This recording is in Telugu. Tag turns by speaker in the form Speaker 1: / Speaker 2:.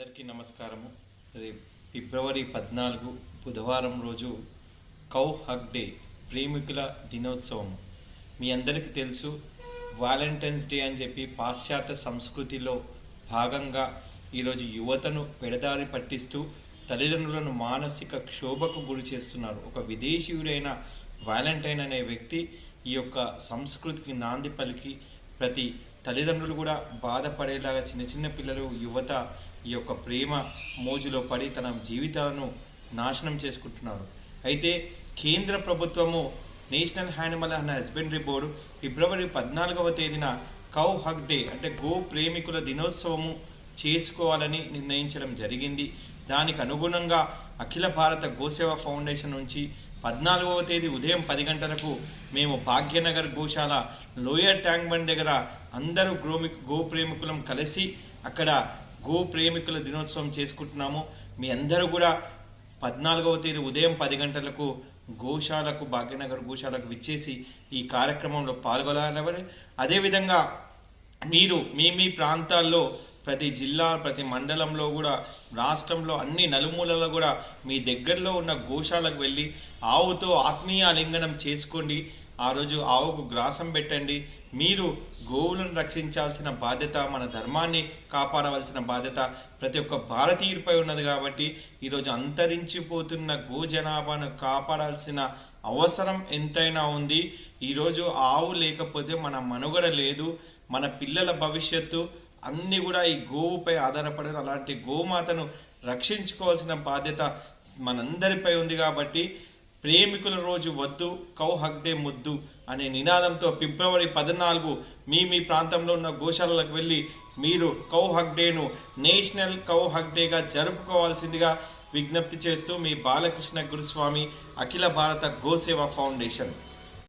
Speaker 1: అందరికీ నమస్కారము. ఫిబ్రవరి 14 బుధవారం రోజు కౌ హగ్ డే, ప్రేమికుల దినోత్సవం. మీ అందరికీ తెలుసు, వాలంటైన్స్ డే అని చెప్పి పాశ్చాత్య సంస్కృతిలో భాగంగా ఈరోజు యువతను పెడదారి పట్టిస్తూ తల్లిదండ్రులను మానసిక క్షోభకు గురి చేస్తున్నారు. ఒక విదేశీయుడైన వాలంటైన్ అనే వ్యక్తి ఈ యొక్క సంస్కృతికి నాంది పలికి ప్రతి తల్లిదండ్రులు కూడా బాధపడేలాగా చిన్న చిన్న పిల్లలు, యువత ఈ యొక్క ప్రేమ మోజులో పడి తన జీవితాలను నాశనం చేసుకుంటున్నారు. అయితే కేంద్ర ప్రభుత్వము national animal and husbandry board ఫిబ్రవరి 14వ తేదీన కౌ హగ్ డే అంటే గో ప్రేమికుల దినోత్సవము చేసుకోవాలని నిర్ణయించడం జరిగింది. దానికి అనుగుణంగా అఖిల భారత గోసేవ ఫౌండేషన్ నుంచి 14వ తేదీ ఉదయం 10 గంటలకు మేము భాగ్యనగర్ గోశాల లోయర్ ట్యాంక్ బండ్ దగ్గర అందరూ గో ప్రేమికులం కలిసి అక్కడ గో ప్రేమికుల దినోత్సవం చేసుకుంటున్నాము. మీ అందరూ కూడా 14వ తేదీ ఉదయం 10 గంటలకు గోశాలకు, భాగ్యనగర్ గోశాలకు విచ్చేసి ఈ కార్యక్రమంలో పాల్గొనాలని, అదేవిధంగా మీరు మీ ప్రాంతాల్లో ప్రతి జిల్లా, ప్రతి మండలంలో కూడా, రాష్ట్రంలో అన్ని నలుమూలలో కూడా మీ దగ్గరలో ఉన్న గోశాలకు వెళ్ళి ఆవుతో ఆత్మీయ లింగనం చేసుకోండి. ఆ రోజు ఆవుకు గ్రాసం పెట్టండి. మీరు గోవులను రక్షించాల్సిన బాధ్యత, మన ధర్మాన్ని కాపాడవలసిన బాధ్యత ప్రతి ఒక్క భారతీయుడిపై ఉన్నది. కాబట్టి ఈరోజు అంతరించిపోతున్న గో జనాభాను కాపాడాల్సిన అవసరం ఎంతైనా ఉంది. ఈరోజు ఆవు లేకపోతే మన మనుగడ లేదు, మన పిల్లల భవిష్యత్తు అన్నీ కూడా ఈ గోవుపై ఆధారపడారు. అలాంటి గోమాతను రక్షించుకోవాల్సిన బాధ్యత మనందరిపై ఉంది. కాబట్టి ప్రేమికుల రోజు వద్దు, కౌ హగ్ డే ముద్దు అనే నినాదంతో ఫిబ్రవరి 14 మీ ప్రాంతంలో ఉన్న గోశాలలకు వెళ్ళి మీరు కౌ హగ్ డేను నేషనల్ కౌ హగ్ డేగా జరుపుకోవాల్సిందిగా విజ్ఞప్తి చేస్తూ మీ బాలకృష్ణ గురుస్వామి, అఖిల భారత గోసేవ ఫౌండేషన్.